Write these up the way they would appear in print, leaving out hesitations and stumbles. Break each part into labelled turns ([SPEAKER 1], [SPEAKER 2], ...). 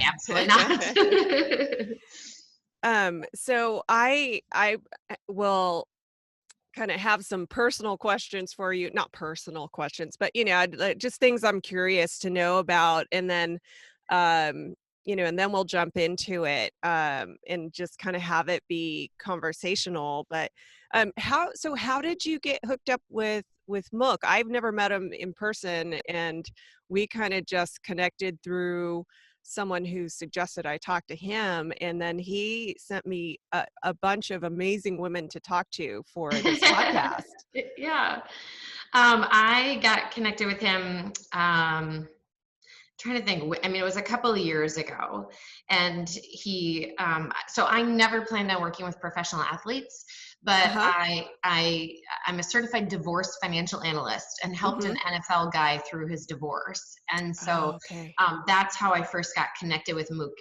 [SPEAKER 1] absolutely not.
[SPEAKER 2] So I will kind of have some personal questions for you, not personal questions, but just things I'm curious to know about, and then um and then we'll jump into it, and just kind of have it be conversational. But how did you get hooked up with Mook? I've never met him in person, and we kind of just connected through someone who suggested I talk to him, and then he sent me a bunch of amazing women to talk to for this podcast.
[SPEAKER 1] Yeah. I got connected with him. Trying to think. I mean, it was a couple of years ago, and so I never planned on working with professional athletes, but
[SPEAKER 2] Uh-huh.
[SPEAKER 1] I'm a certified divorce financial analyst and helped
[SPEAKER 2] Mm-hmm.
[SPEAKER 1] an NFL guy through his divorce, and
[SPEAKER 2] Oh,
[SPEAKER 1] so
[SPEAKER 2] okay.
[SPEAKER 1] that's how I first got connected with Mook.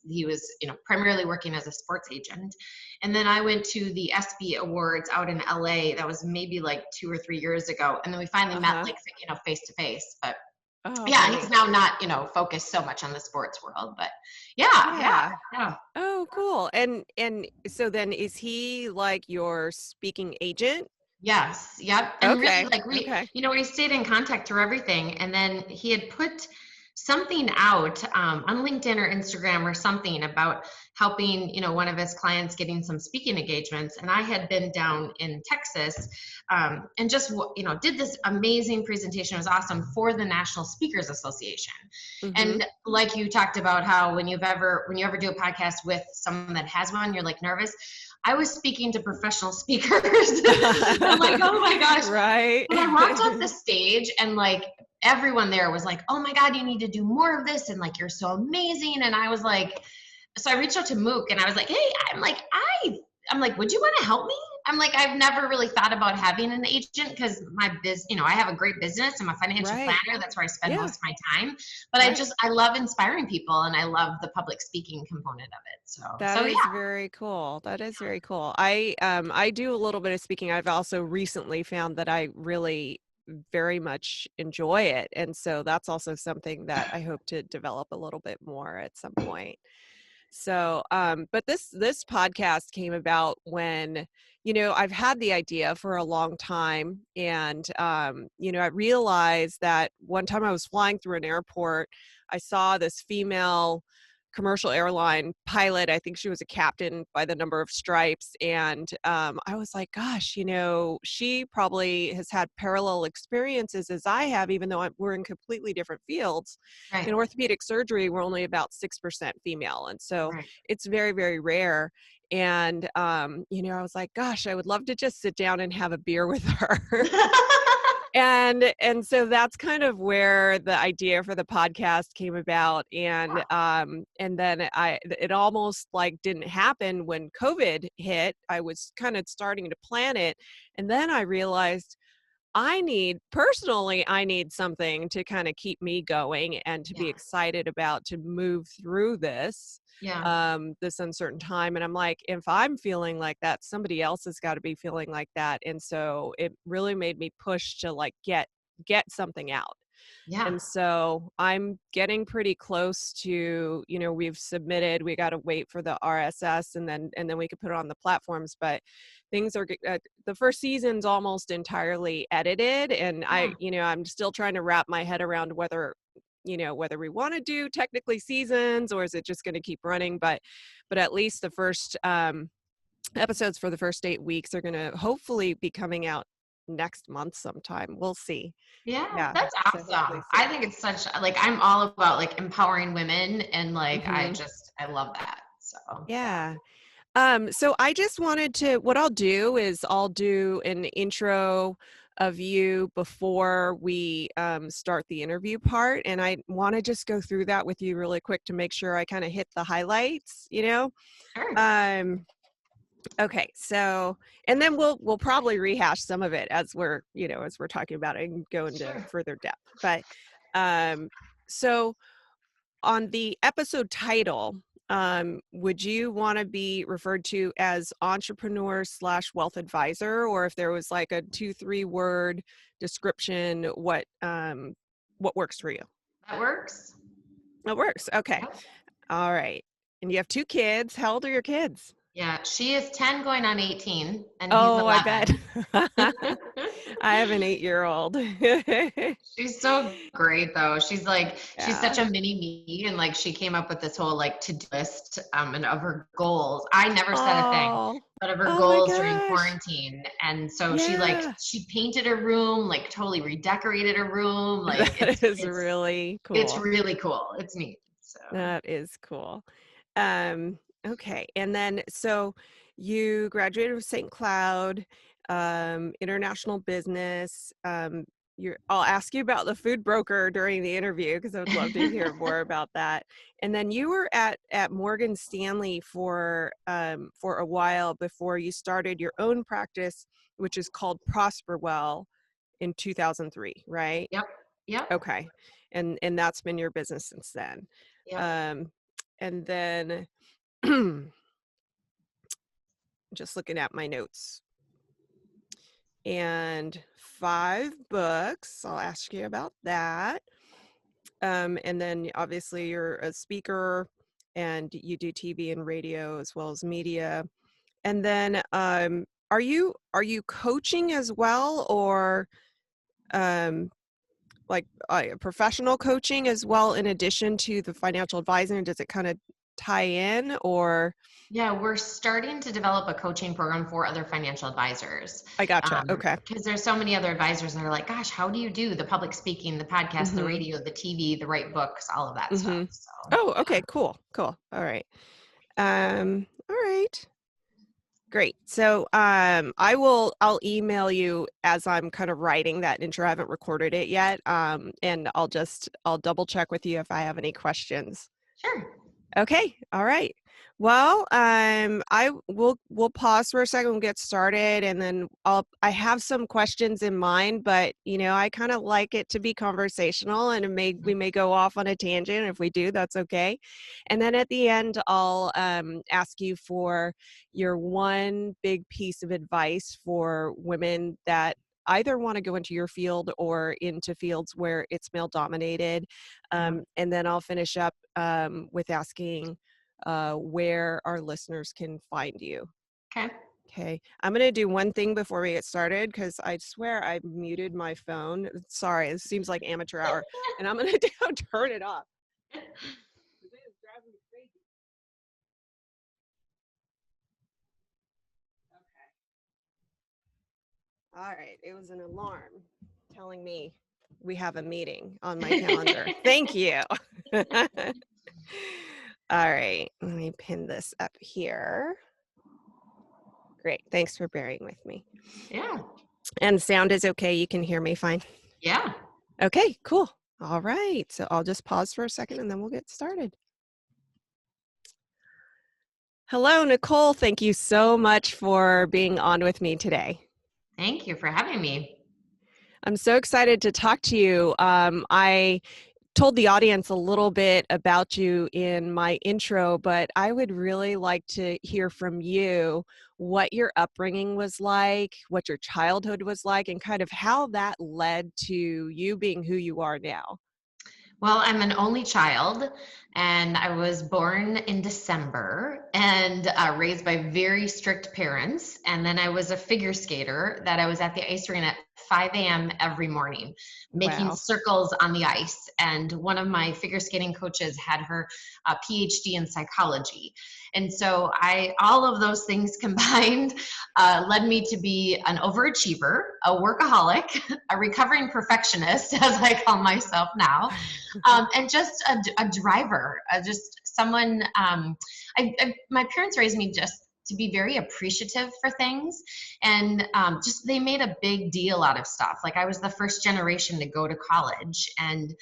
[SPEAKER 1] He was primarily working as a sports agent, and then I went to the SB Awards out in LA. That was maybe like 2 or 3 years ago, and then we finally met
[SPEAKER 2] Uh-huh.
[SPEAKER 1] like face to face, but
[SPEAKER 2] Oh,
[SPEAKER 1] yeah, he's
[SPEAKER 2] great.
[SPEAKER 1] now not, focused so much on the sports world, but yeah, yeah,
[SPEAKER 2] Yeah.
[SPEAKER 1] yeah.
[SPEAKER 2] Oh, cool. And so then is he like your speaking agent?
[SPEAKER 1] Yes, yep. And really,
[SPEAKER 2] Okay.
[SPEAKER 1] like,
[SPEAKER 2] Okay.
[SPEAKER 1] we stayed in contact through everything. And then he had put something out on LinkedIn or Instagram or something about helping, one of his clients getting some speaking engagements. And I had been down in Texas, and just, did this amazing presentation. It was awesome for the National Speakers Association.
[SPEAKER 2] Mm-hmm.
[SPEAKER 1] And like you talked about how when you ever do a podcast with someone that has one, you're like nervous. I was speaking to professional speakers. I'm like, oh my gosh.
[SPEAKER 2] Right.
[SPEAKER 1] When I walked off the stage and like everyone there was like, oh my God, you need to do more of this. And like, you're so amazing. And I was like, so I reached out to Mook and I was like, hey, I'm like, would you want to help me? I'm like, I've never really thought about having an agent because my I have a great business. I'm a financial
[SPEAKER 2] Right.
[SPEAKER 1] planner. That's where I spend
[SPEAKER 2] Yeah.
[SPEAKER 1] most of my time. But
[SPEAKER 2] Right.
[SPEAKER 1] I love inspiring people and I love the public speaking component of it.
[SPEAKER 2] That
[SPEAKER 1] So yeah.
[SPEAKER 2] is very cool. That is very cool. I do a little bit of speaking. I've also recently found that I really very much enjoy it. And so that's also something that I hope to develop a little bit more at some point. So, but this podcast came about when, I've had the idea for a long time, and I realized that one time I was flying through an airport, I saw this female commercial airline pilot. I think she was a captain by the number of stripes, and I was like, gosh, she probably has had parallel experiences as I have, even though we're in completely different fields. In
[SPEAKER 1] Right.
[SPEAKER 2] orthopedic surgery, we're only about 6% female. And so
[SPEAKER 1] Right.
[SPEAKER 2] it's very, very rare. And, I was like, gosh, I would love to just sit down and have a beer with her. And so that's kind of where the idea for the podcast came about. And then it almost like didn't happen when COVID hit. I was kind of starting to plan it. And then I realized I need something to kind of keep me going and to be
[SPEAKER 1] Yeah.
[SPEAKER 2] excited about, to move through
[SPEAKER 1] Yeah.
[SPEAKER 2] this uncertain time. And I'm like, if I'm feeling like that, somebody else has got to be feeling like that. And so it really made me push to like get something out.
[SPEAKER 1] Yeah.
[SPEAKER 2] And so I'm getting pretty close to, we've submitted, we got to wait for the RSS, and then we could put it on the platforms. But things are, the first season's almost entirely edited. And
[SPEAKER 1] Yeah.
[SPEAKER 2] I'm still trying to wrap my head around whether we want to do technically seasons, or is it just going to keep running. But at least the first episodes for the first 8 weeks are going to hopefully be coming out next month sometime. We'll see.
[SPEAKER 1] Yeah,
[SPEAKER 2] Yeah.
[SPEAKER 1] that's
[SPEAKER 2] So hopefully
[SPEAKER 1] awesome. I
[SPEAKER 2] soon.
[SPEAKER 1] think it's I'm all about like empowering women and like
[SPEAKER 2] Hmm.
[SPEAKER 1] I love that. So, yeah.
[SPEAKER 2] Yeah. So I just wanted to, what I'll do is I'll do an intro of you before we start the interview part. And I want to just go through that with you really quick to make sure I kind of hit the highlights.
[SPEAKER 1] Sure.
[SPEAKER 2] Um, okay. So, and then we'll probably rehash some of it as we're talking about it and go into
[SPEAKER 1] Sure.
[SPEAKER 2] further depth. But so on the episode title, would you want to be referred to as entrepreneur/wealth advisor, or if there was like a 2-3 word description, what works for you?
[SPEAKER 1] That works.
[SPEAKER 2] It works. Okay.
[SPEAKER 1] Yep.
[SPEAKER 2] All right. And you have 2 kids. How old are your kids?
[SPEAKER 1] Yeah, she is 10 going on 18, and he's
[SPEAKER 2] Oh, I bet.
[SPEAKER 1] 11.
[SPEAKER 2] I have an 8-year-old.
[SPEAKER 1] She's so great though. She's such
[SPEAKER 2] Yeah.
[SPEAKER 1] a mini me, and like she came up with this whole like to-do list and of her goals. I never said a thing,
[SPEAKER 2] Oh.
[SPEAKER 1] but of her
[SPEAKER 2] Oh my
[SPEAKER 1] goals during
[SPEAKER 2] gosh.
[SPEAKER 1] quarantine. And so
[SPEAKER 2] Yeah.
[SPEAKER 1] she painted her room, like totally redecorated her room. Like
[SPEAKER 2] That is really
[SPEAKER 1] it's
[SPEAKER 2] cool.
[SPEAKER 1] really cool. It's neat. So
[SPEAKER 2] That is cool. Okay. And then so you graduated with St. Cloud, international business. I'll ask you about the food broker during the interview because I would love to hear more about that. And then you were at Morgan Stanley for a while before you started your own practice, which is called Prosperwell in 2003, right?
[SPEAKER 1] yep, yep,
[SPEAKER 2] Okay. And that's been your business since then.
[SPEAKER 1] yep.
[SPEAKER 2] Um, and then just looking at my notes. And 5 books. I'll ask you about that. And then obviously you're a speaker and you do TV and radio as well as media. And then are you coaching as well, or um like professional coaching as well in addition to the financial advising? Does it kind of tie in, or?
[SPEAKER 1] Yeah, we're starting to develop a coaching program for other financial advisors.
[SPEAKER 2] I gotcha. Okay.
[SPEAKER 1] Because there's so many other advisors that are like, gosh, how do you do the public speaking, the podcast, the
[SPEAKER 2] Mm-hmm.
[SPEAKER 1] radio, the TV, the right books, all of that stuff.
[SPEAKER 2] Mm-hmm.
[SPEAKER 1] So
[SPEAKER 2] Oh,
[SPEAKER 1] yeah.
[SPEAKER 2] okay, cool. All right. All right. Great. So I'll email you as I'm kind of writing that intro. I haven't recorded it yet. And I'll double check with you if I have any questions.
[SPEAKER 1] Sure.
[SPEAKER 2] Okay. All right. Well, we'll pause for a second. We'll get started, and then I have some questions in mind, but I kind of like it to be conversational, and we may go off on a tangent. If we do, that's okay. And then at the end, I'll ask you for your one big piece of advice for women that either want to go into your field or into fields where it's male dominated.
[SPEAKER 1] Yeah.
[SPEAKER 2] And then I'll finish up with asking where our listeners can find you.
[SPEAKER 1] Okay.
[SPEAKER 2] Okay. I'm going to do one thing before we get started because I swear I muted my phone. Sorry, it seems like amateur hour. And I'm going to turn it off. It is driving me crazy. Okay. All right. It was an alarm telling me we have a meeting on my calendar. Thank you. All right, let me pin this up here. Great, thanks for bearing with me.
[SPEAKER 1] Yeah.
[SPEAKER 2] And sound is okay, you can hear me fine?
[SPEAKER 1] Yeah.
[SPEAKER 2] Okay, cool. All right, so I'll just pause for a second and then we'll get started. Hello, Nicole. Thank you so much for being on with me today.
[SPEAKER 1] Thank you for having me.
[SPEAKER 2] I'm so excited to talk to you. I told the audience a little bit about you in my intro, but I would really like to hear from you what your upbringing was like, what your childhood was like, and kind of how that led to you being who you are now.
[SPEAKER 1] Well, I'm an only child, and I was born in December and raised by very strict parents. And then I was a figure skater that I was at the ice rink at 5 a.m. every morning, making
[SPEAKER 2] Wow.
[SPEAKER 1] circles on the ice. And one of my figure skating coaches had her PhD in psychology. And so all of those things combined led me to be an overachiever, a workaholic, a recovering perfectionist, as I call myself now, and just a driver, just someone. My parents raised me just to be very appreciative for things, and just they made a big deal out of stuff. Like I was the first generation to go to college, and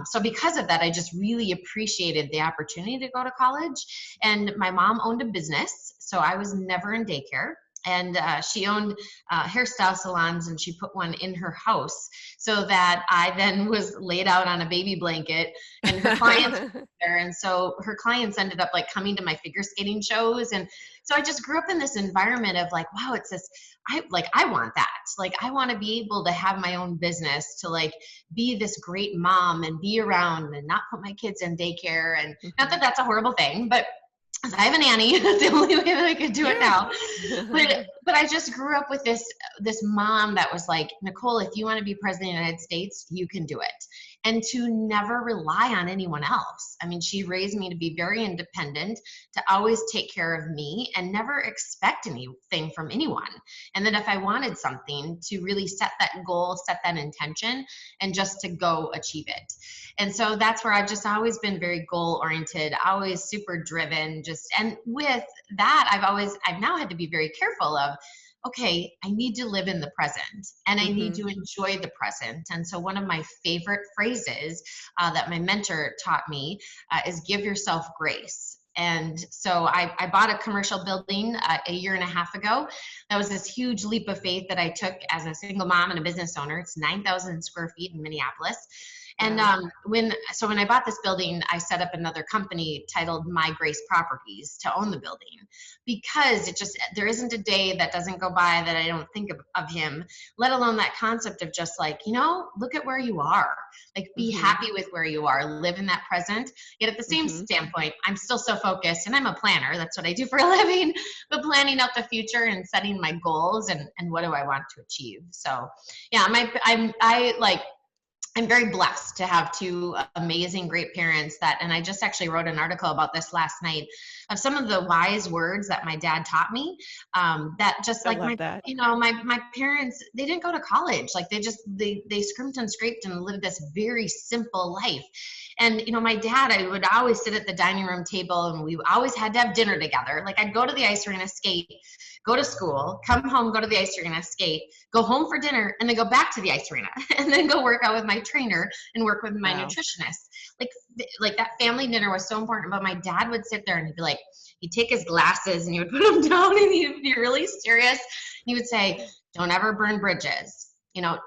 [SPEAKER 1] so because of that, I just really appreciated the opportunity to go to college. And my mom owned a business, so I was never in daycare. And she owned hairstyle salons, and she put one in her house so that I then was laid out on a baby blanket, and her clients were there. And so her clients ended up like coming to my figure skating shows. And so I just grew up in this environment of like, wow, it's this, I want that. Like, I want to be able to have my own business, to like be this great mom and be around and not put my kids in daycare. And not that that's a horrible thing, but I have a nanny. That's the only way that I could do it
[SPEAKER 2] Yeah.
[SPEAKER 1] now. But I just grew up with this mom that was like, Nicole, if you want to be president of the United States, you can do it. And to never rely on anyone else. I mean, she raised me to be very independent, to always take care of me and never expect anything from anyone. And that if I wanted something, to really set that goal, set that intention, and just to go achieve it. And so that's where I've just always been very goal oriented, always super driven, and with that, I've now had to be very careful of, okay, I need to live in the present, and I need to enjoy the present. And so one of my favorite phrases that my mentor taught me is give yourself grace. And so I bought a commercial building a year and a half ago. That was this huge leap of faith that I took as a single mom and a business owner. It's 9,000 square feet in Minneapolis. And
[SPEAKER 2] Wow.
[SPEAKER 1] when I bought this building, I set up another company titled My Grace Properties to own the building, because there isn't a day that doesn't go by that I don't think of him, let alone that concept of just like, look at where you are, like be happy with where you are, live in that present. Yet at the same standpoint, I'm still so focused, and I'm a planner. That's what I do for a living, but planning out the future and setting my goals and what do I want to achieve. So yeah, I'm very blessed to have two amazing, great parents and I just actually wrote an article about this last night, of some of the wise words that my dad taught me. That just
[SPEAKER 2] I
[SPEAKER 1] like
[SPEAKER 2] love that.
[SPEAKER 1] my parents, they didn't go to college. Like they scrimped and scraped and lived this very simple life. And, my dad, I would always sit at the dining room table, and we always had to have dinner together. Like I'd go to the ice arena, skate, go to school, come home, go to the ice arena, skate, go home for dinner, and then go back to the ice arena, and then go work out with my trainer and work with my
[SPEAKER 2] Wow.
[SPEAKER 1] nutritionist. Like that family dinner was so important. But my dad would sit there and he'd be like, he'd take his glasses and he would put them down, and he'd be really serious. He would say, don't ever burn bridges.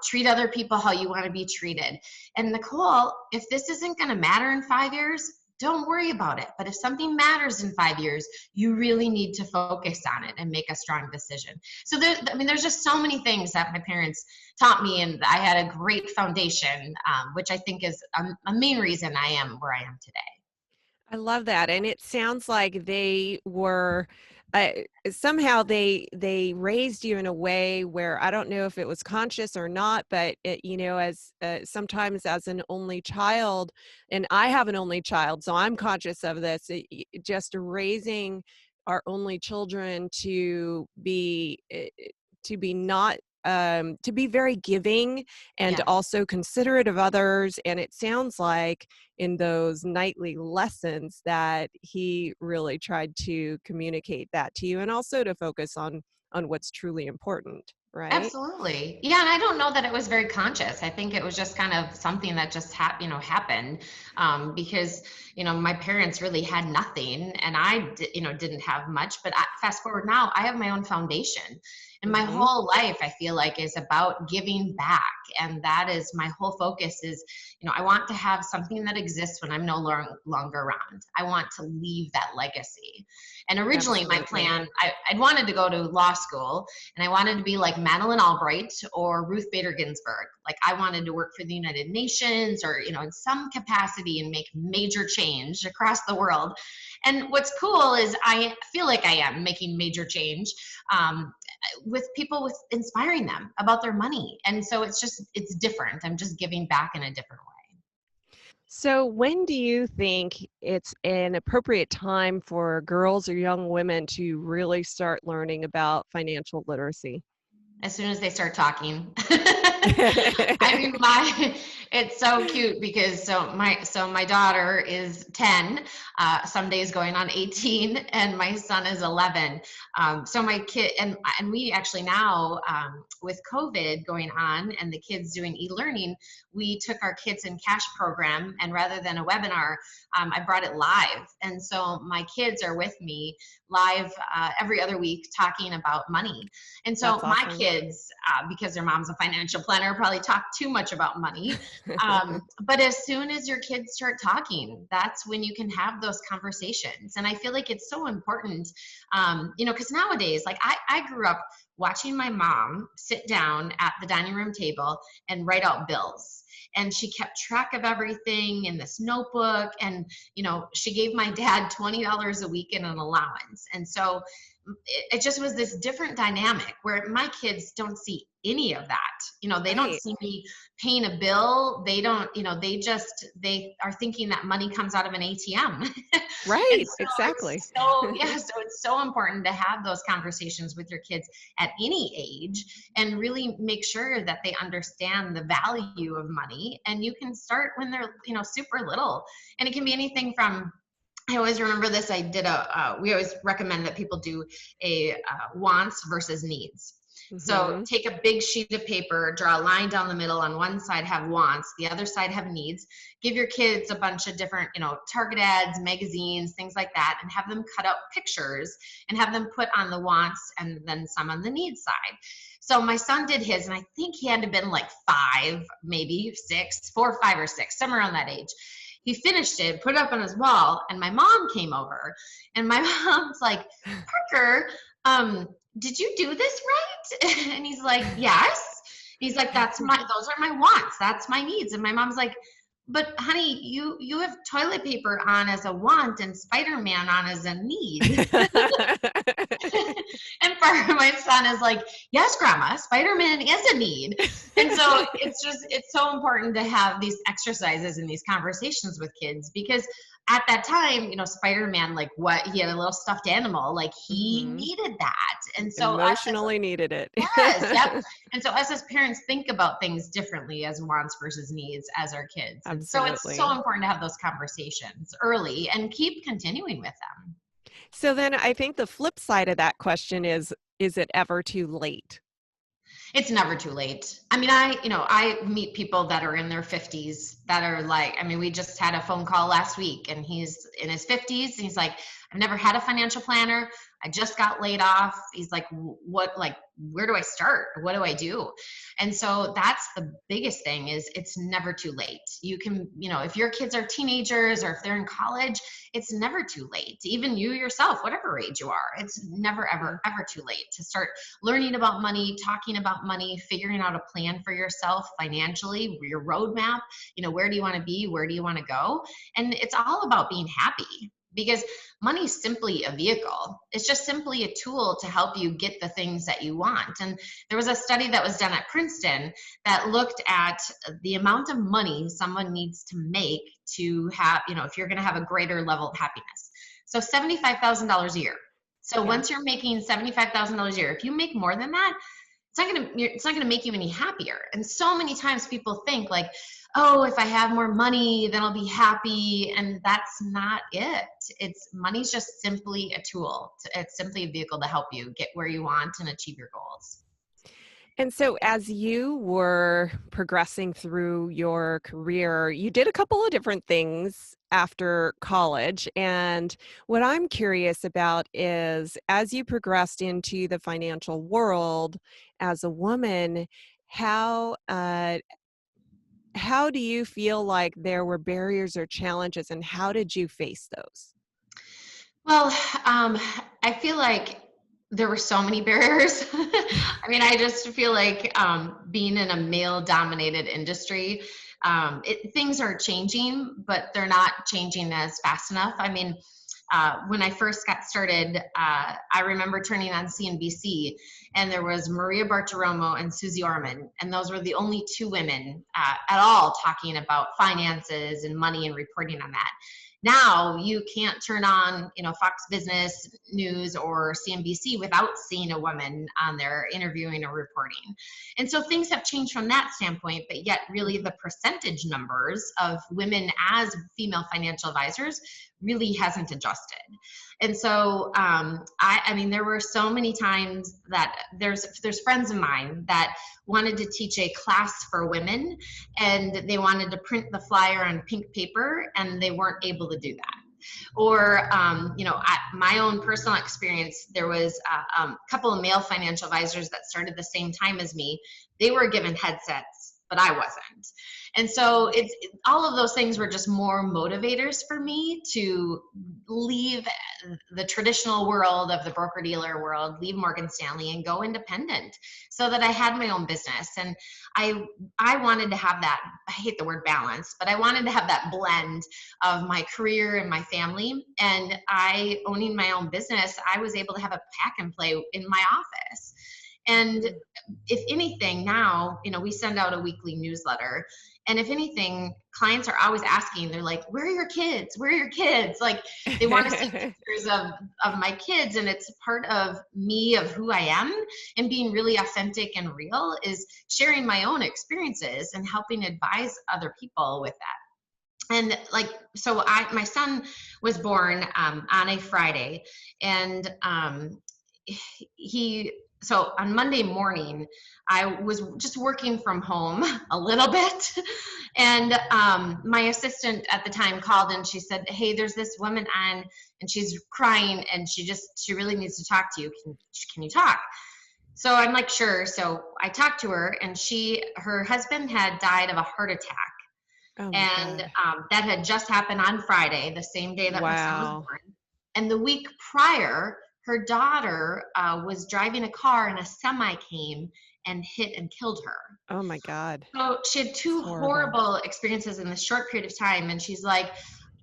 [SPEAKER 1] Treat other people how you want to be treated. And Nicole, if this isn't going to matter in 5 years, don't worry about it. But if something matters in 5 years, you really need to focus on it and make a strong decision. So there's just so many things that my parents taught me, and I had a great foundation, which I think is a main reason I am where I am today.
[SPEAKER 2] I love that, and it sounds like they were uh, somehow they raised you in a way where I don't know if it was conscious or not, but as sometimes as an only child, and I have an only child, so I'm conscious of this. Just raising our only children to be not to be very giving and
[SPEAKER 1] Yes.
[SPEAKER 2] also considerate of others, and it sounds like in those nightly lessons that he really tried to communicate that to you, and also to focus on what's truly important, right?
[SPEAKER 1] Absolutely. Yeah, and I don't know that it was very conscious. I think it was just kind of something that just happened, because my parents really had nothing, and didn't have much. But fast forward now, I have my own foundation, and my
[SPEAKER 2] Mhm.
[SPEAKER 1] whole life I feel like is about giving back, and that is my whole focus. Is I want to have something that exists when I'm no longer around. I want to leave that legacy. And originally, my
[SPEAKER 2] Absolutely.
[SPEAKER 1] plan, I'd wanted to go to law school, and I wanted to be like Madeleine Albright or Ruth Bader Ginsburg. Like I wanted to work for the United Nations, or, in some capacity, and make major change across the world. And what's cool is I feel like I am making major change, with people, with inspiring them about their money. And so it's different. I'm just giving back in a different way.
[SPEAKER 2] So when do you think it's an appropriate time for girls or young women to really start learning about financial literacy?
[SPEAKER 1] As soon as they start talking. I mean, It's so cute because my daughter is 10, some days going on 18, and my son is 11. So my kid and we actually now, with COVID going on and the kids doing e-learning, we took our Kids in Cash program, and rather than a webinar, I brought it live. And so my kids are with me live every other week talking about money. And so
[SPEAKER 2] That's
[SPEAKER 1] my
[SPEAKER 2] awesome.
[SPEAKER 1] kids, because their mom's a financial planner, probably talk too much about money. But as soon as your kids start talking, that's when you can have those conversations. And I feel like it's so important, because nowadays, like I grew up watching my mom sit down at the dining room table and write out bills. And she kept track of everything in this notebook. And, she gave my dad $20 a week in an allowance. And so it just was this different dynamic where my kids don't see any of that. They don't
[SPEAKER 2] Right.
[SPEAKER 1] see me paying a bill. They don't, they are thinking that money comes out of an ATM. And
[SPEAKER 2] Right.
[SPEAKER 1] so
[SPEAKER 2] Exactly.
[SPEAKER 1] it's so, yeah, so it's so important to have those conversations with your kids at any age and really make sure that they understand the value of money. And you can start when they're, super little. And it can be anything from, I always remember this. We always recommend that people do a wants versus needs. So
[SPEAKER 2] Hmm.
[SPEAKER 1] take a big sheet of paper, draw a line down the middle. On one side have wants, the other side have needs. Give your kids a bunch of different, Target ads, magazines, things like that, and have them cut out pictures and have them put on the wants and then some on the needs side. So my son did his, and I think he had to have been like 5, maybe 6, 4, 5 or 6, somewhere around that age. He finished it, put it up on his wall, and my mom came over, and my mom's like, Parker, did you do this right? And he's like, yes. He's like, those are my wants, that's my needs. And my mom's like, but honey, you have toilet paper on as a want and Spider-Man on as a need. And my son is like, yes, grandma, Spider-Man is a need. And so it's so important to have these exercises and these conversations with kids, because at that time, Spider-Man, like, what, he had a little stuffed animal, like he
[SPEAKER 2] Hmm.
[SPEAKER 1] needed that. And so
[SPEAKER 2] Emotionally needed it.
[SPEAKER 1] yes, yep. And so us as parents think about things differently as wants versus needs as our kids. And so it's so
[SPEAKER 2] Absolutely.
[SPEAKER 1] important to have those conversations early and keep continuing with them.
[SPEAKER 2] So then I think the flip side of that question is it ever too late?
[SPEAKER 1] It's never too late. I mean, I meet people that are in their 50s that are like, I mean, we just had a phone call last week and he's in his 50s and he's like, I've never had a financial planner. I just got laid off. He's like, where do I start? What do I do? And so that's the biggest thing, is it's never too late. You can, if your kids are teenagers or if they're in college, it's never too late. Even you yourself, whatever age you are, it's never,
[SPEAKER 2] Mhm.
[SPEAKER 1] ever, ever too late to start learning about money, talking about money, figuring out a plan for yourself financially, your roadmap, where do you want to be? Where do you want to go? And it's all about being happy, because money is simply a vehicle. It's just simply a tool to help you get the things that you want. And there was a study that was done at Princeton that looked at the amount of money someone needs to make to have, if you're going to have a greater level of happiness. So $75,000 a year. So
[SPEAKER 2] Yeah.
[SPEAKER 1] once you're making $75,000 a year, if you make more than that, it's not gonna make you any happier. And so many times people think like, oh, if I have more money, then I'll be happy. And that's not it. Money's just simply a tool. It's simply a vehicle to help you get where you want and achieve your goals.
[SPEAKER 2] And so, as you were progressing through your career, you did a couple of different things after college. And what I'm curious about is, as you progressed into the financial world as a woman, how how do you feel like there were barriers or challenges, and how did you face those?
[SPEAKER 1] Well, I feel like there were so many barriers. I mean, I just feel like being in a male dominated industry, things are changing, but they're not changing as fast enough. I mean, when I first got started, I remember turning on CNBC, and there was Maria Bartiromo and Susie Orman, and those were the only two women at all talking about finances and money and reporting on that. Now you can't turn on, Fox Business News or CNBC without seeing a woman on there interviewing or reporting. And so things have changed from that standpoint, but yet really the percentage numbers of women as female financial advisors really hasn't adjusted. And so, I mean, there were so many times that there's friends of mine that wanted to teach a class for women, and they wanted to print the flyer on pink paper, and they weren't able to do that. Or, my own personal experience, there was a couple of male financial advisors that started the same time as me. They were given headsets, but I wasn't. And so all of those things were just more motivators for me to leave the traditional world of the broker dealer world, leave Morgan Stanley and go independent so that I had my own business. And I wanted to have that, I hate the word balance, but I wanted to have that blend of my career and my family. And owning my own business, I was able to have a pack and play in my office. And if anything, now, we send out a weekly newsletter. And if anything, clients are always asking, they're like, where are your kids? Where are your kids? Like, they want to see pictures of my kids. And it's part of me, of who I am, and being really authentic and real is sharing my own experiences and helping advise other people with that. And so my son was born on a Friday, and so on Monday morning, I was just working from home a little bit. And my assistant at the time called, and she said, hey, there's this woman on, and she's crying, and she really needs to talk to you. Can you talk? So I'm like, sure. So I talked to her, and her husband had died of a heart attack.
[SPEAKER 2] Oh my
[SPEAKER 1] And
[SPEAKER 2] God.
[SPEAKER 1] that had just happened on Friday, the same day that my son was
[SPEAKER 2] Wow.
[SPEAKER 1] born. And the week prior, her daughter was driving a car, and a semi came and hit and killed her.
[SPEAKER 2] Oh my God.
[SPEAKER 1] So she had
[SPEAKER 2] It's
[SPEAKER 1] two
[SPEAKER 2] horrible.
[SPEAKER 1] horrible experiences in this short period of time. And she's like,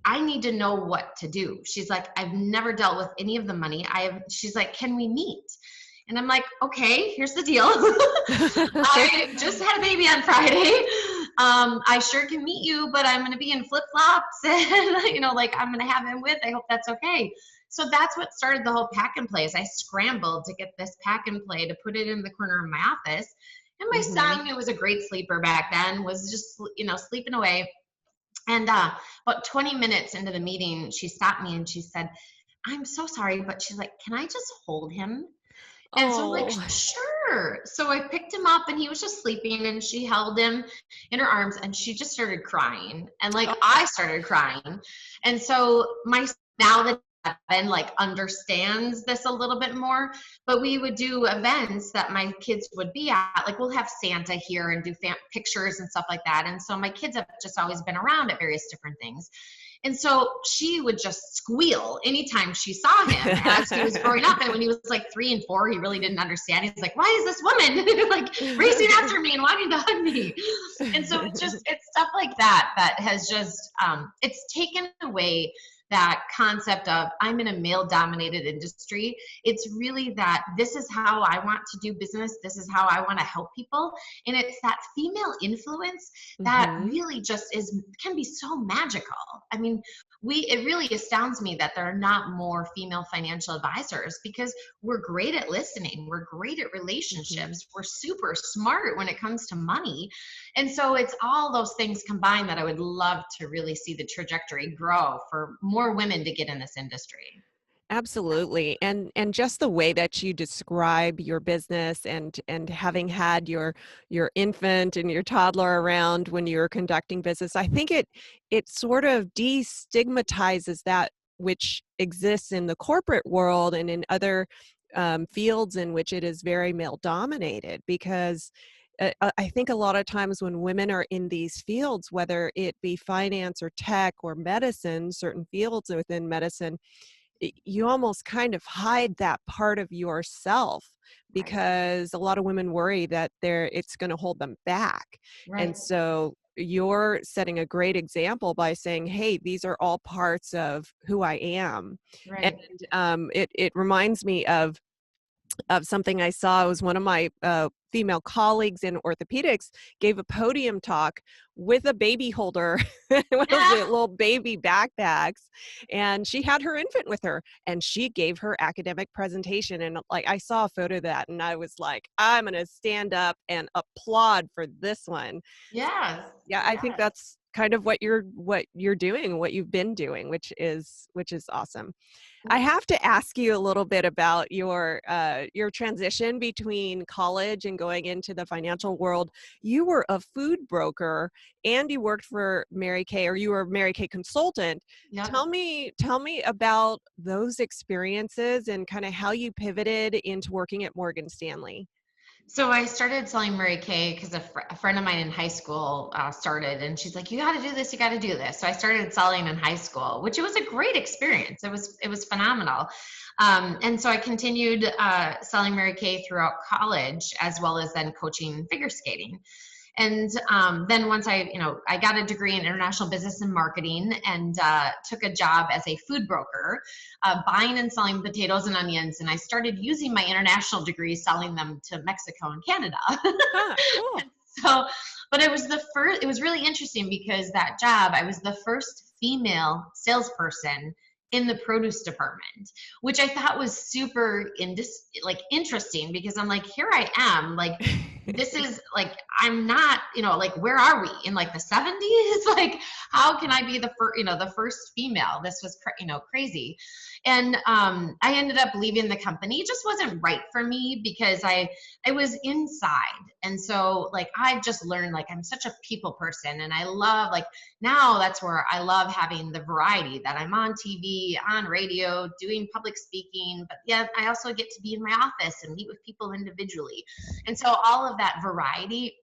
[SPEAKER 1] I need to know what to do. She's like, I've never dealt with any of the money. She's like, can we meet? And I'm like, okay, here's the deal. I just had a baby on Friday. I sure can meet you, but I'm going to be in flip flops, and I'm going to have him with. I hope that's okay. So that's what started the whole pack and play. Is I scrambled to get this pack and play to put it in the corner of my office. And my son, who was a great sleeper back then, was just sleeping away. And about 20 minutes into the meeting, she stopped me and she said, I'm so sorry, but she's like, can I just hold him? And so I'm like,
[SPEAKER 2] Oh.
[SPEAKER 1] sure. So I picked him up, and he was just sleeping, and she held him in her arms, and she just started crying. And I started crying. And so now that Ben understands this a little bit more, but we would do events that my kids would be at. Like, we'll have Santa here and do pictures and stuff like that. And so my kids have just always been around at various different things. And so she would just squeal anytime she saw him as he was growing up. And when he was like 3 and 4, he really didn't understand. He's like, why is this woman racing after me and wanting to hug me? And so it's stuff like that has just, it's taken away that concept of I'm in a male dominated industry. It's really that this is how I want to do business. This is how I want to help people. And it's that female influence that really just can be so magical. I mean, it really astounds me that there are not more female financial advisors, because we're great at listening. We're great at relationships. We're super smart when it comes to money. And so it's all those things combined that I would love to really see the trajectory grow for more women to get in this industry.
[SPEAKER 2] Absolutely. And just the way that you describe your business and having had your infant and your toddler around when you were conducting business, I think it sort of destigmatizes that which exists in the corporate world and in other fields in which it is very male dominated, because I think a lot of times when women are in these fields, whether it be finance or tech or medicine, certain fields within medicine, you almost kind of hide that part of yourself,
[SPEAKER 1] Right.
[SPEAKER 2] because a lot of women worry that it's going to hold them back. And
[SPEAKER 1] Right.
[SPEAKER 2] so you're setting a great example by saying, hey, these are all parts of who I am. And
[SPEAKER 1] Right.
[SPEAKER 2] it reminds me of of something I saw. It was one of my female colleagues in orthopedics gave a podium talk with a baby holder, one of those
[SPEAKER 1] Yeah.
[SPEAKER 2] little baby backpacks, and she had her infant with her, and she gave her academic presentation. And like, I saw a photo of that, and I was like, I'm going to stand up and applaud for this one.
[SPEAKER 1] Yes.
[SPEAKER 2] Yeah, I think
[SPEAKER 1] Yes.
[SPEAKER 2] that's kind of what you're doing, what you've been doing, which is awesome. I have to ask you a little bit about your transition between college and going into the financial world. You were a food broker and you worked for Mary Kay, or you were a Mary Kay consultant.
[SPEAKER 1] Yep.
[SPEAKER 2] Tell me about those experiences and kind of how you pivoted into working at Morgan Stanley.
[SPEAKER 1] So I started selling Mary Kay because a friend of mine in high school started, and she's like, "You got to do this. You got to do this." So I started selling in high school, which it was a great experience. It was phenomenal, and so I continued selling Mary Kay throughout college, as well as then coaching figure skating. And then once I got a degree in international business and marketing, and took a job as a food broker, buying and selling potatoes and onions. And I started using my international degree, selling them to Mexico and Canada.
[SPEAKER 2] Huh, cool.
[SPEAKER 1] So, but it was really interesting because that job, I was the first female salesperson in the produce department, which I thought was super interesting, because I'm like, here I am, like, this is like, I'm not, like, where are we in like the 70s? Like, how can I be the first female? This was crazy. And I ended up leaving the company. It just wasn't right for me because I was inside. And so, like, I've just learned, like, I'm such a people person, and I love, like, now that's where I love having the variety, that I'm on TV, on radio, doing public speaking, but yeah, I also get to be in my office and meet with people individually. And so all of that variety,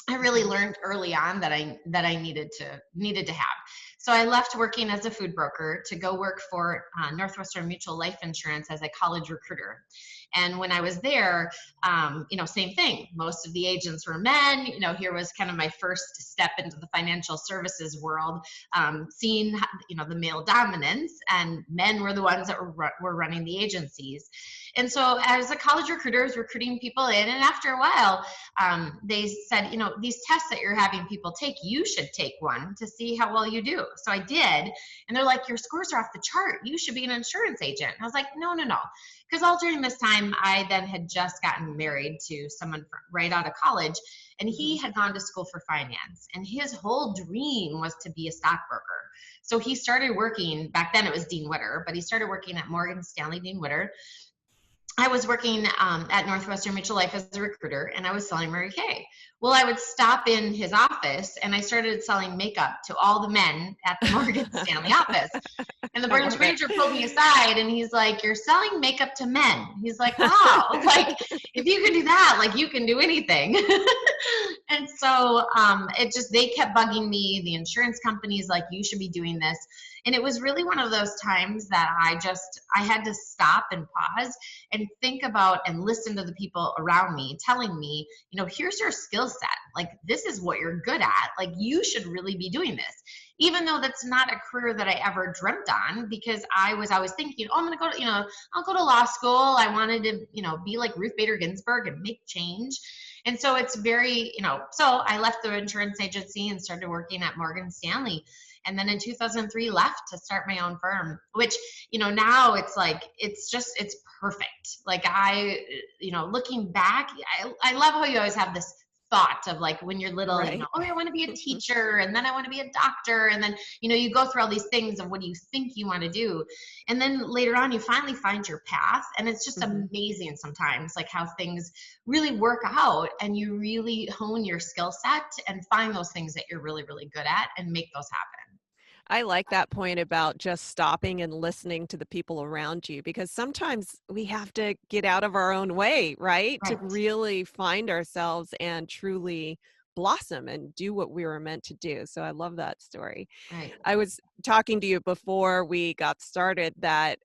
[SPEAKER 1] I really
[SPEAKER 2] Mhm.
[SPEAKER 1] learned early on that I needed to have. So I left working as a food broker to go work for Northwestern Mutual Life Insurance as a college recruiter. And when I was there, same thing. Most of the agents were men. Here was kind of my first step into the financial services world, seeing the male dominance, and men were the ones that were running the agencies. And so, as a college recruiter, I was recruiting people in, and after a while, they said, these tests that you're having people take, you should take one to see how well you do. So I did. And they're like, your scores are off the chart. You should be an insurance agent. And I was like, no, no, no. Because all during this time, I then had just gotten married to someone right out of college, and he
[SPEAKER 2] Mhm.
[SPEAKER 1] had gone to school for finance. And his whole dream was to be a stockbroker. So he started working, back then it was Dean Witter, but he started working at Morgan Stanley Dean Witter. I was working at Northwestern Mutual Life as a recruiter, and I was selling Mary Kay. Well, I would stop in his office, and I started selling makeup to all the men at the Morgan Stanley office. And the
[SPEAKER 2] I
[SPEAKER 1] branch
[SPEAKER 2] love it.
[SPEAKER 1] manager pulled me aside, and he's like, "You're selling makeup to men." He's like, "Wow, like, if you can do that, like, you can do anything." And so they kept bugging me. The insurance companies, like, you should be doing this. And it was really one of those times that I had to stop and pause and think about and listen to the people around me telling me, here's your skill set. Like, this is what you're good at. Like, you should really be doing this. Even though that's not a career that I ever dreamt on, because I was always thinking, oh, I'm going to go to, I'll go to law school. I wanted to, be like Ruth Bader Ginsburg and make change. And so it's very, so I left the insurance agency and started working at Morgan Stanley. And then in 2003 left to start my own firm, which, now it's like, it's perfect. Like, looking back, I love how you always have this thought of, like, when you're little,
[SPEAKER 2] Right.
[SPEAKER 1] oh, I want to be a teacher, and then I want to be a doctor, and then, you go through all these things of what do you think you want to do. And then later on, you finally find your path, and it's just
[SPEAKER 2] Mhm.
[SPEAKER 1] amazing sometimes, like, how things really work out, and you really hone your skill set and find those things that you're really, really good at and make those happen.
[SPEAKER 2] I like that point about just stopping and listening to the people around you, because sometimes we have to get out of our own way, right? To
[SPEAKER 1] Right,
[SPEAKER 2] really find ourselves and truly blossom and do what we were meant to do. So I love that story.
[SPEAKER 1] right.
[SPEAKER 2] I was talking to you before we got started that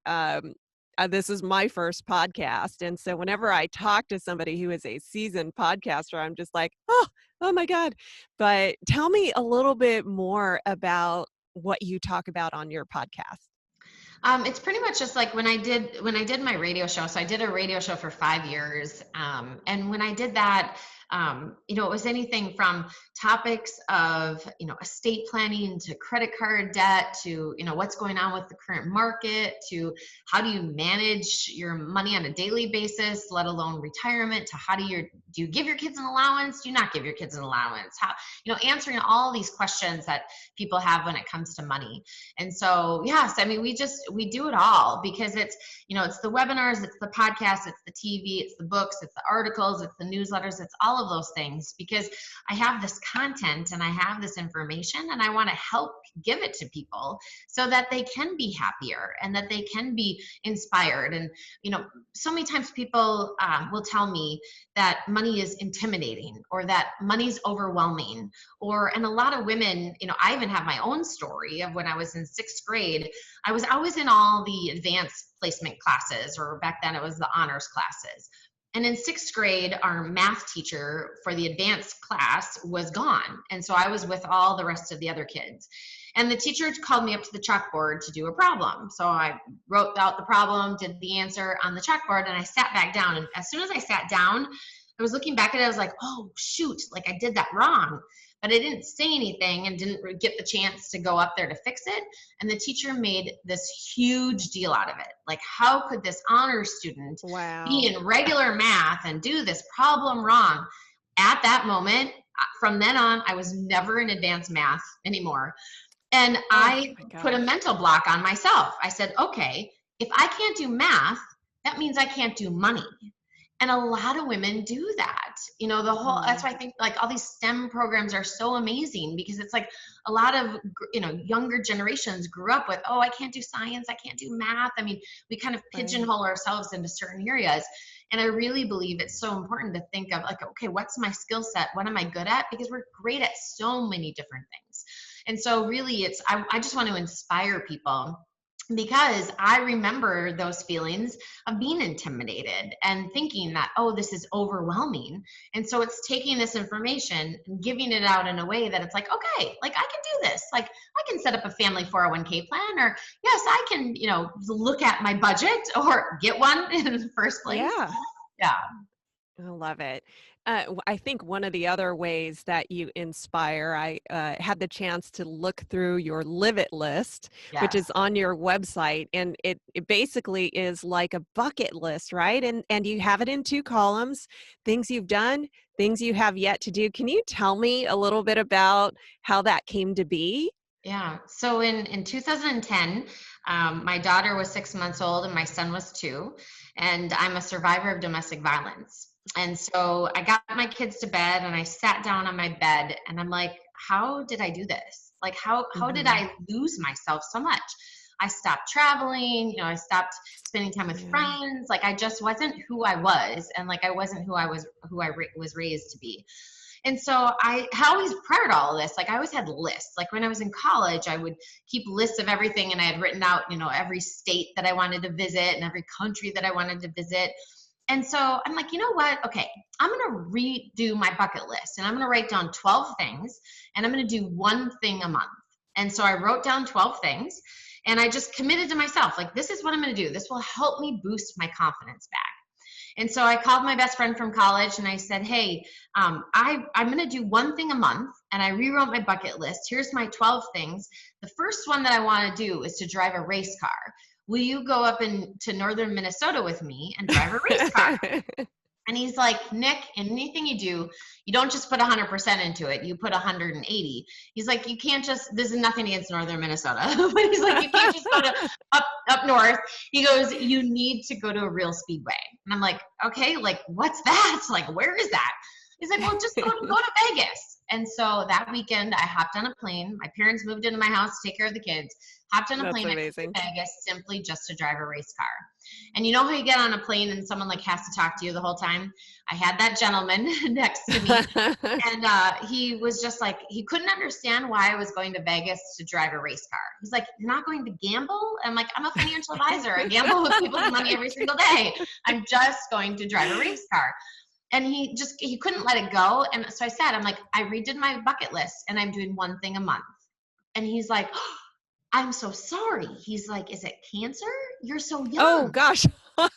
[SPEAKER 2] this is my first podcast. And so whenever I talk to somebody who is a seasoned podcaster, I'm just like, oh my God. But tell me a little bit more about what you talk about on your podcast.
[SPEAKER 1] It's pretty much just like when I did my radio show. So I did a radio show for 5 years, and when I did that, it was anything from topics of estate planning to credit card debt to what's going on with the current market to how do you manage your money on a daily basis, let alone retirement, to how do you give your kids an allowance? Do you not give your kids an allowance? How answering all these questions that people have when it comes to money. And so, yes, I mean, we do it all because it's the webinars, it's the podcasts, it's the TV, it's the books, it's the articles, it's the newsletters, it's all of those things because I have this content and I have this information and I want to help give it to people so that they can be happier and that they can be inspired. And, so many times people will tell me that money is intimidating or that money's overwhelming and a lot of women, I even have my own story of when I was in 6th grade. I was always in all the advanced placement classes, or back then it was the honors classes. And in 6th grade, our math teacher for the advanced class was gone. And so I was with all the rest of the other kids. And the teacher called me up to the chalkboard to do a problem. So I wrote out the problem, did the answer on the chalkboard, and I sat back down. And as soon as I sat down, I was looking back at it, I was like, oh, shoot, like I did that wrong. But I didn't say anything and didn't get the chance to go up there to fix it. And the teacher made this huge deal out of it. Like, how could this honors student be
[SPEAKER 2] Wow.
[SPEAKER 1] in regular math and do this problem wrong? At that moment, from then on, I was never in advanced math anymore. And
[SPEAKER 2] Oh
[SPEAKER 1] I
[SPEAKER 2] my
[SPEAKER 1] put a
[SPEAKER 2] gosh.
[SPEAKER 1] mental block on myself. I said, okay, if I can't do math, that means I can't do money. And a lot of women do that. That's
[SPEAKER 2] Mm,
[SPEAKER 1] why I think like all these STEM programs are so amazing because it's like a lot of, younger generations grew up with, oh, I can't do science, I can't do math. I mean, we kind of
[SPEAKER 2] right.
[SPEAKER 1] pigeonhole ourselves into certain areas. And I really believe it's so important to think of like, okay, what's my skill set? What am I good at? Because we're great at so many different things. And so really I just want to inspire people because I remember those feelings of being intimidated and thinking that, oh, this is overwhelming. And so it's taking this information and giving it out in a way that it's like, okay, like I can do this. Like I can set up a family 401k plan, or yes, I can, look at my budget or get one in the first place.
[SPEAKER 2] Yeah.
[SPEAKER 1] Yeah.
[SPEAKER 2] I love it. I think one of the other ways that you inspire, I had the chance to look through your Live It list, which
[SPEAKER 1] Yes.
[SPEAKER 2] is on your website, and it basically is like a bucket list, right? And you have it in 2 columns: things you've done, things you have yet to do. Can you tell me a little bit about how that came to be?
[SPEAKER 1] Yeah. So in 2010, my daughter was 6 months old and my son was 2, and I'm a survivor of domestic violence. And so I got my kids to bed and I sat down on my bed and I'm like, how did I do this? Like how did
[SPEAKER 2] Hmm.
[SPEAKER 1] I lose myself so much? I stopped traveling, I stopped spending time with
[SPEAKER 2] Yeah.
[SPEAKER 1] friends. Like I just wasn't who I was, and like I wasn't who I was raised to be. And so I had always, prior to all of this, like I always had lists. Like when I was in college, I would keep lists of everything and I had written out, every state that I wanted to visit and every country that I wanted to visit. And so I'm like, you know what? Okay, I'm going to redo my bucket list and I'm going to write down 12 things and I'm going to do one thing a month. And so I wrote down 12 things and I just committed to myself, like, this is what I'm going to do. This will help me boost my confidence back. And so I called my best friend from college and I said, hey, I'm going to do one thing a month. And I rewrote my bucket list. Here's my 12 things. The first one that I want to do is to drive a race car. Will you go up to northern Minnesota with me and drive a race car? And he's like, Nick, anything you do, you don't just put 100% into it. You put 180. He's like, you can't just, this is nothing against northern Minnesota, but he's like, you can't just go to up north. He goes, you need to go to a real speedway. And I'm like, okay, like, what's that? Like, where is that? He's like, well, just go to Vegas. And so that weekend I hopped on a plane. My parents moved into my house to take care of the kids. Hopped on a
[SPEAKER 2] That's
[SPEAKER 1] plane. I flew to
[SPEAKER 2] amazing.
[SPEAKER 1] Vegas simply just to drive a race car. And you know how you get on a plane and someone like has to talk to you the whole time? I had that gentleman next to me, and he was just like, he couldn't understand why I was going to Vegas to drive a race car. He's like, you're not going to gamble? I'm like, I'm a financial advisor. I gamble with people's money every single day. I'm just going to drive a race car. And he couldn't let it go. And so I'm like, I redid my bucket list and I'm doing one thing a month. And he's like, I'm so sorry. He's like, is it cancer? You're so
[SPEAKER 2] Oh
[SPEAKER 1] young.
[SPEAKER 2] gosh.
[SPEAKER 1] And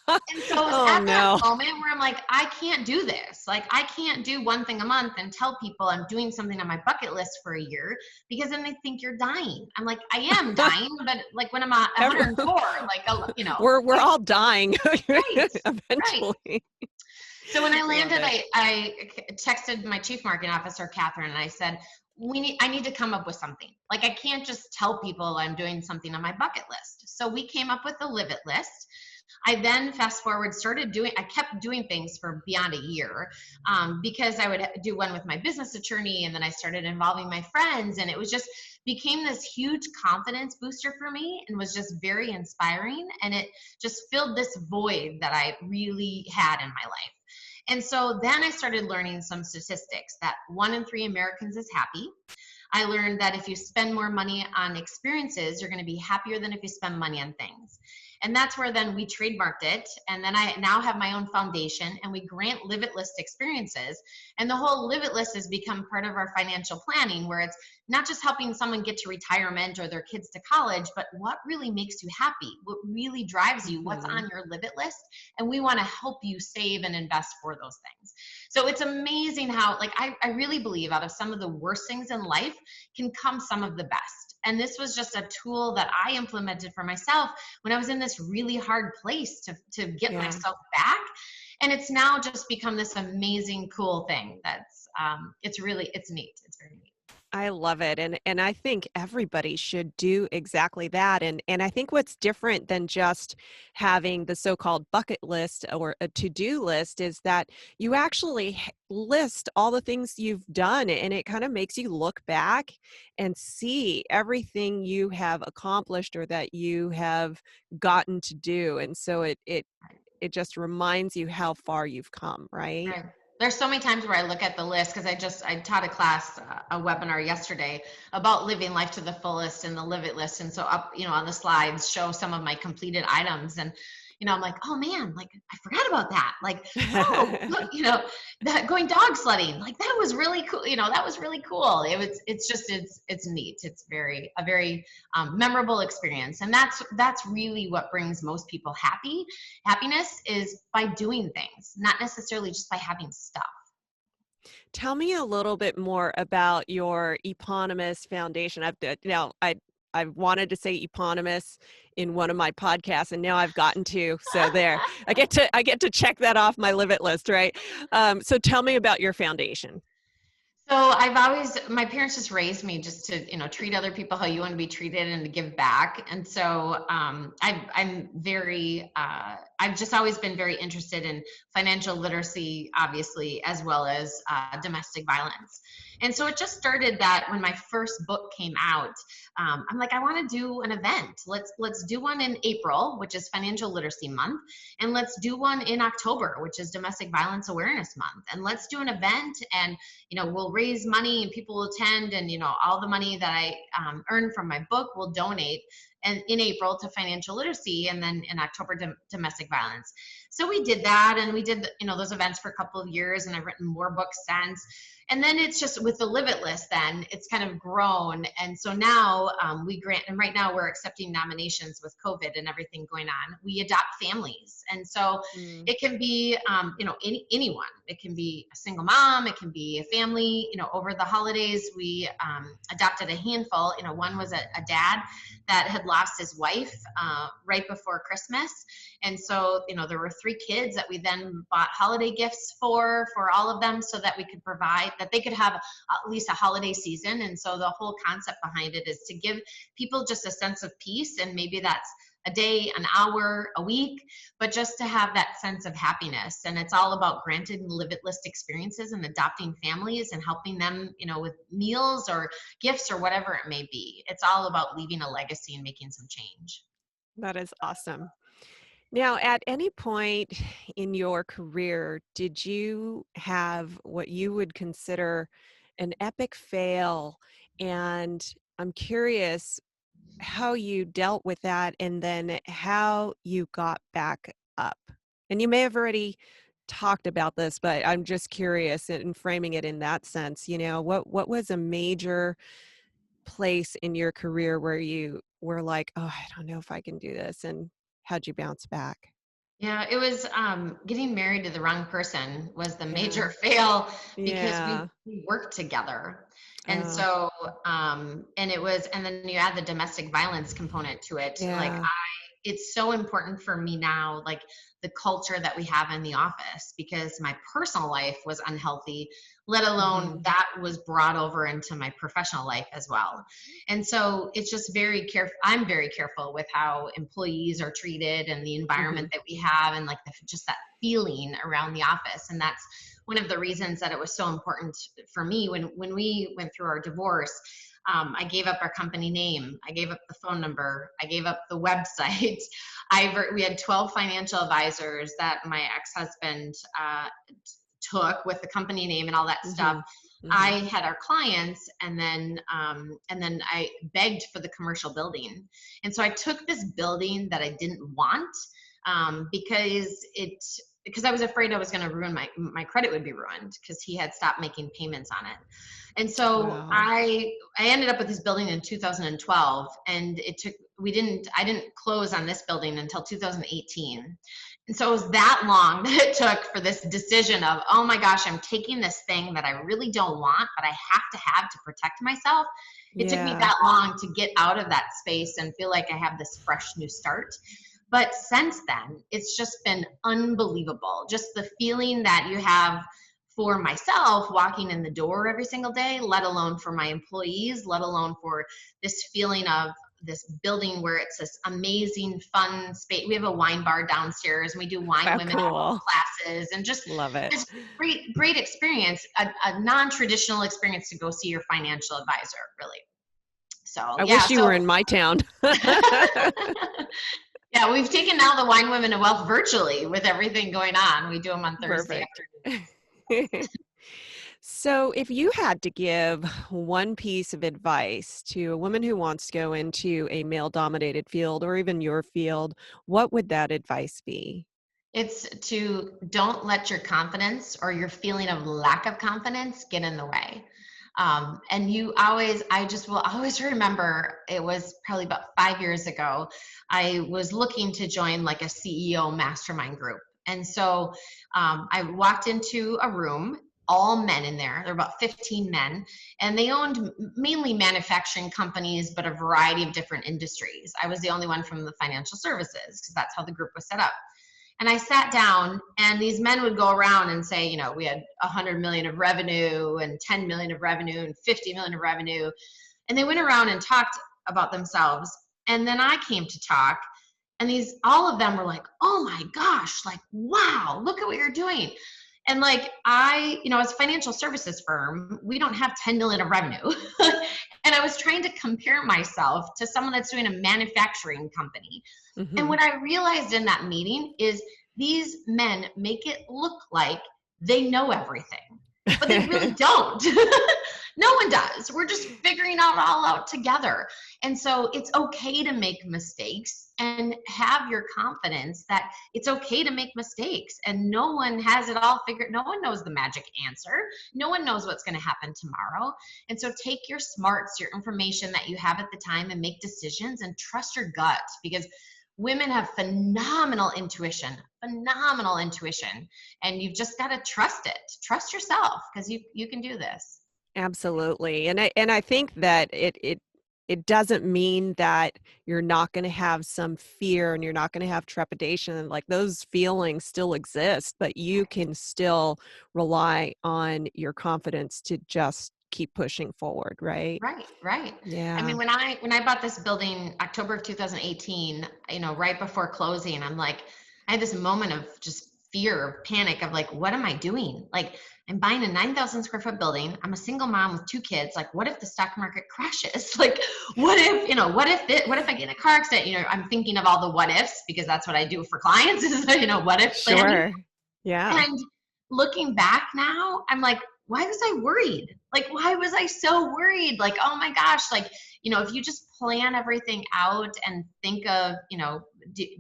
[SPEAKER 1] so it was
[SPEAKER 2] Oh
[SPEAKER 1] at that
[SPEAKER 2] no.
[SPEAKER 1] moment where I'm like, I can't do this. Like, I can't do one thing a month and tell people I'm doing something on my bucket list for a year, because then they think you're dying. I'm like, I am dying, but like when I'm at
[SPEAKER 2] Every,
[SPEAKER 1] 104, like,
[SPEAKER 2] we're all dying
[SPEAKER 1] right, right.
[SPEAKER 2] eventually.
[SPEAKER 1] So when I
[SPEAKER 2] Love
[SPEAKER 1] landed,
[SPEAKER 2] it.
[SPEAKER 1] I texted my chief marketing officer, Catherine, and I said, I need to come up with something. Like, I can't just tell people I'm doing something on my bucket list. So we came up with the Live It list. I then fast forward I kept doing things for beyond a year, because I would do one with my business attorney, and then I started involving my friends, and it was just became this huge confidence booster for me, and was just very inspiring. And it just filled this void that I really had in my life. And so then I started learning some statistics that 1 in 3 Americans is happy. I learned that if you spend more money on experiences, you're going to be happier than if you spend money on things. And that's where then we trademarked it. And then I now have my own foundation, and we grant Live It List experiences. And the whole Live It List has become part of our financial planning, where it's not just helping someone get to retirement or their kids to college, but what really makes you happy, what really drives you, what's
[SPEAKER 2] Mhm.
[SPEAKER 1] on your Live It List. And we want to help you save and invest for those things. So it's amazing how, like, I really believe out of some of the worst things in life can come some of the best. And this was just a tool that I implemented for myself when I was in this really hard place to get
[SPEAKER 2] Yeah.
[SPEAKER 1] myself back. And it's now just become this amazing, cool thing that's it's neat. It's very neat.
[SPEAKER 2] I love it, and I think everybody should do exactly that, and I think what's different than just having the so-called bucket list or a to-do list is that you actually list all the things you've done, and it kind of makes you look back and see everything you have accomplished or that you have gotten to do, and so it just reminds you how far you've come, right?
[SPEAKER 1] Right. There's so many times where I look at the list, because I taught a class, a webinar yesterday about living life to the fullest and the Live It list. And so up, on the slides show some of my completed items, and I'm like, oh man, like I forgot about that. Like, oh, look, that going dog sledding, like that was really cool. That was really cool. It's neat. It's a very memorable experience, and that's really what brings most people happiness is by doing things, not necessarily just by having stuff.
[SPEAKER 2] Tell me a little bit more about your eponymous foundation. I wanted to say eponymous in one of my podcasts, and now I've gotten to. So there, I get to check that off my Live It list, right? So tell me about your foundation.
[SPEAKER 1] So my parents just raised me just to, treat other people how you want to be treated and to give back. And so I've just always been very interested in financial literacy, obviously, as well as domestic violence. And so it just started that when my first book came out, I'm like, I want to do an event. Let's do one in April, which is Financial Literacy Month, and let's do one in October, which is Domestic Violence Awareness Month. And let's do an event, and we'll raise money and people will attend, and all the money that I earn from my book will donate, and in April to financial literacy, and then in October to domestic violence. So we did that, and we did those events for a couple of years, and I've written more books since. And then it's just with the Live It list, then it's kind of grown. And so now we grant, and right now we're accepting nominations with COVID and everything going on. We adopt families. And so
[SPEAKER 2] Mm.
[SPEAKER 1] it can be, anyone. It can be a single mom. It can be a family. Over the holidays, we adopted a handful. One was a dad that had lost his wife right before Christmas. And so, there were 3 kids that we then bought holiday gifts for all of them, so that we could provide, that they could have at least a holiday season. And so the whole concept behind it is to give people just a sense of peace. And maybe that's a day, an hour, a week, but just to have that sense of happiness. And it's all about granted and Live It list experiences and adopting families and helping them, with meals or gifts or whatever it may be. It's all about leaving a legacy and making some change.
[SPEAKER 2] That is awesome. Now, at any point in your career, did you have what you would consider an epic fail? And I'm curious how you dealt with that and then how you got back up. And you may have already talked about this, but I'm just curious in framing it in that sense. What was a major place in your career where you were like, oh, I don't know if I can do this? And how'd you bounce back?
[SPEAKER 1] Yeah, it was getting married to the wrong person was the
[SPEAKER 2] Yeah.
[SPEAKER 1] major fail because
[SPEAKER 2] Yeah.
[SPEAKER 1] we worked together. And
[SPEAKER 2] Oh,
[SPEAKER 1] so and it was, and then you add the domestic violence component to it. Like
[SPEAKER 2] yeah.
[SPEAKER 1] it's so important for me now, like the culture that we have in the office, because my personal life was unhealthy, let alone
[SPEAKER 2] Hmm.
[SPEAKER 1] that was brought over into my professional life as well. And so it's just very careful. I'm very careful with how employees are treated and the
[SPEAKER 2] Hmm.
[SPEAKER 1] environment that we have, and like just that feeling around the office. And that's one of the reasons that it was so important for me when we went through our divorce. I gave up our company name. I gave up the phone number. I gave up the website. We had 12 financial advisors that my ex-husband took with the company name and all that stuff.
[SPEAKER 2] Hmm.
[SPEAKER 1] I
[SPEAKER 2] Hmm.
[SPEAKER 1] had our clients, and then I begged for the commercial building. And so I took this building that I didn't want, because I was afraid I was going to ruin my credit would be ruined because he had stopped making payments on it. And so
[SPEAKER 2] Wow.
[SPEAKER 1] I ended up with this building in 2012, and I didn't close on this building until 2018. And so it was that long that it took for this decision of, oh my gosh, I'm taking this thing that I really don't want, but I have to protect myself. It took me
[SPEAKER 2] Yeah.
[SPEAKER 1] that long to get out of that space and feel like I have this fresh new start. But since then, it's just been unbelievable. Just the feeling that you have for myself walking in the door every single day, let alone for my employees, let alone for this feeling of this building where it's this amazing, fun space. We have a wine bar downstairs, and we do wine
[SPEAKER 2] How
[SPEAKER 1] women
[SPEAKER 2] cool.
[SPEAKER 1] classes, and just
[SPEAKER 2] Love it.
[SPEAKER 1] this great experience, a non-traditional experience to go see your financial advisor, really. So
[SPEAKER 2] I
[SPEAKER 1] yeah,
[SPEAKER 2] wish you were in my town.
[SPEAKER 1] yeah, we've taken now the Wine Women of Wealth virtually with everything going on. We do them on Thursday
[SPEAKER 2] Perfect.
[SPEAKER 1] afternoons.
[SPEAKER 2] So, if you had to give one piece of advice to a woman who wants to go into a male dominated field or even your field, what would that advice be?
[SPEAKER 1] It's to don't let your confidence or your feeling of lack of confidence get in the way. And I just will always remember, it was probably about 5 years ago. I was looking to join like a CEO mastermind group. And so I walked into a room, all men in there. There were about 15 men, and they owned mainly manufacturing companies, but a variety of different industries. I was the only one from the financial services because that's how the group was set up. And I sat down, and these men would go around and say, we had 100 million of revenue and 10 million of revenue and 50 million of revenue. And they went around and talked about themselves. And then I came to talk, and all of them were like, oh my gosh, like, wow, look at what you're doing. And like, as a financial services firm, we don't have 10 million of revenue. And I was trying to compare myself to someone that's doing a manufacturing company. And
[SPEAKER 2] Hmm.
[SPEAKER 1] what I realized in that meeting is these men make it look like they know everything, but they really don't. No one does. We're just figuring it all out together. And so it's okay to make mistakes and have your confidence that it's okay to make mistakes. And no one has it all figured. No one knows the magic answer. No one knows what's going to happen tomorrow. And so take your smarts, your information that you have at the time, and make decisions and trust your gut, because women have phenomenal intuition, and you've just got to trust it. Trust yourself, because you can do this.
[SPEAKER 2] Absolutely. And I think that it doesn't mean that you're not going to have some fear and you're not going to have trepidation, and like those feelings still exist, but you can still rely on your confidence to just keep pushing forward, right?
[SPEAKER 1] Right. I
[SPEAKER 2] Yeah.
[SPEAKER 1] mean, when I bought this building October of 2018, right before closing, I'm like, I had this moment of just fear, of panic, of like, what am I doing? Like, I'm buying a 9,000 square foot building. I'm a single mom with two kids. Like, what if the stock market crashes? Like, what if I get in a car accident? I'm thinking of all the what ifs, because that's what I do for clients is, what if planning.
[SPEAKER 2] Sure. Yeah.
[SPEAKER 1] And looking back now, I'm like, why was I worried? Like, why was I so worried? Like, oh my gosh, like, if you just plan everything out and think of,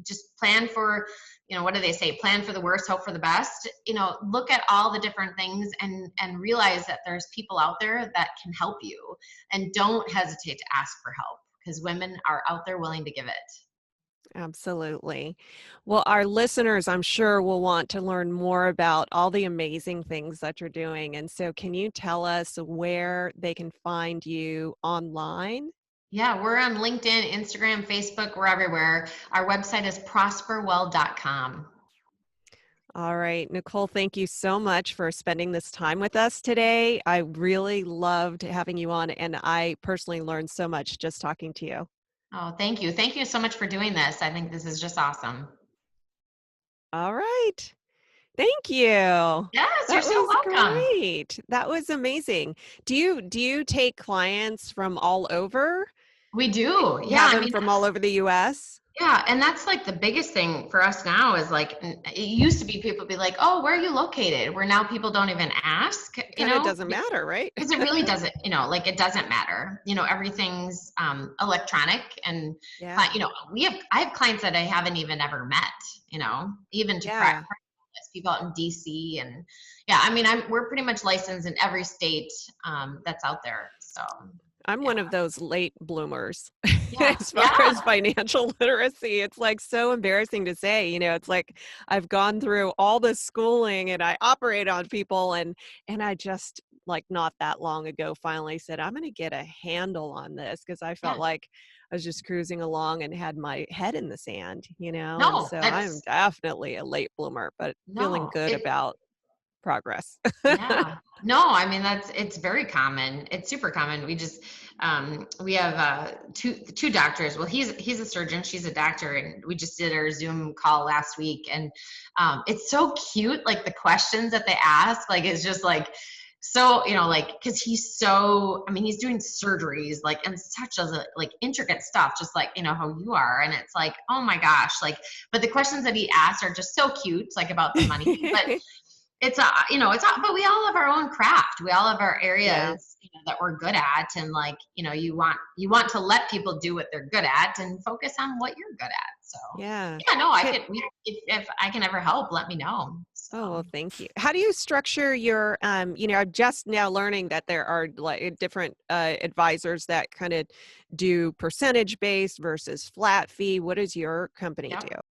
[SPEAKER 1] just plan for, what do they say? Plan for the worst, hope for the best. Look at all the different things and realize that there's people out there that can help you, and don't hesitate to ask for help, because women are out there willing to give it.
[SPEAKER 2] Absolutely. Well, our listeners, I'm sure, will want to learn more about all the amazing things that you're doing. And so, can you tell us where they can find you online?
[SPEAKER 1] Yeah, we're on LinkedIn, Instagram, Facebook, we're everywhere. Our website is prosperwell.com.
[SPEAKER 2] All right, Nicole, thank you so much for spending this time with us today. I really loved having you on, and I personally learned so much just talking to you.
[SPEAKER 1] Oh, thank you. Thank you so much for doing this. I think this is just awesome.
[SPEAKER 2] All right. Thank you.
[SPEAKER 1] Yes, you're
[SPEAKER 2] That
[SPEAKER 1] so
[SPEAKER 2] was
[SPEAKER 1] welcome.
[SPEAKER 2] great. That was amazing. Do you take clients from all over?
[SPEAKER 1] We do. Yeah,
[SPEAKER 2] Have
[SPEAKER 1] I
[SPEAKER 2] them
[SPEAKER 1] mean,
[SPEAKER 2] from all over the US?
[SPEAKER 1] yeah, and that's like the biggest thing for us now is like, it used to be people be like, "Oh, where are you located?" Where now people don't even ask,
[SPEAKER 2] It kind of doesn't matter, right?
[SPEAKER 1] because it really doesn't, like, it doesn't matter. Everything's electronic, and
[SPEAKER 2] Yeah.
[SPEAKER 1] I have clients that I haven't even ever met, even to
[SPEAKER 2] Yeah.
[SPEAKER 1] practice, people out in DC. And yeah, I mean, we're pretty much licensed in every state that's out there. So
[SPEAKER 2] I'm
[SPEAKER 1] yeah.
[SPEAKER 2] one of those late bloomers
[SPEAKER 1] Yeah.
[SPEAKER 2] as far
[SPEAKER 1] Yeah.
[SPEAKER 2] as financial literacy. It's like so embarrassing to say, it's like I've gone through all this schooling and I operate on people and I just like not that long ago finally said I'm going to get a handle on this because I felt
[SPEAKER 1] Yeah.
[SPEAKER 2] like I was just cruising along and had my head in the sand. And
[SPEAKER 1] No,
[SPEAKER 2] so I'm
[SPEAKER 1] that's
[SPEAKER 2] definitely a late bloomer, but feeling
[SPEAKER 1] no,
[SPEAKER 2] good about progress.
[SPEAKER 1] yeah. No, I mean, it's very common. It's super common. We have two doctors. Well, he's a surgeon, she's a doctor, and we just did our Zoom call last week. And it's so cute, like the questions that they ask, like it's just like, so, like, because I mean, he's doing surgeries, like, and such as like intricate stuff, just like, how you are. And it's like, oh my gosh, like, but the questions that he asks are just so cute, like about the money. But but we all have our own craft. We all have our
[SPEAKER 2] Yeah.
[SPEAKER 1] areas, that we're good at. And like, you want to let people do what they're good at and focus on what you're good at. So
[SPEAKER 2] Yeah.
[SPEAKER 1] yeah, no, I
[SPEAKER 2] Can,
[SPEAKER 1] could, if I can ever help, let me know. So
[SPEAKER 2] Oh, well, thank you. How do you structure your, I'm just now learning that there are like different advisors that kind of do percentage based versus flat fee. What does your company
[SPEAKER 1] yeah.
[SPEAKER 2] do?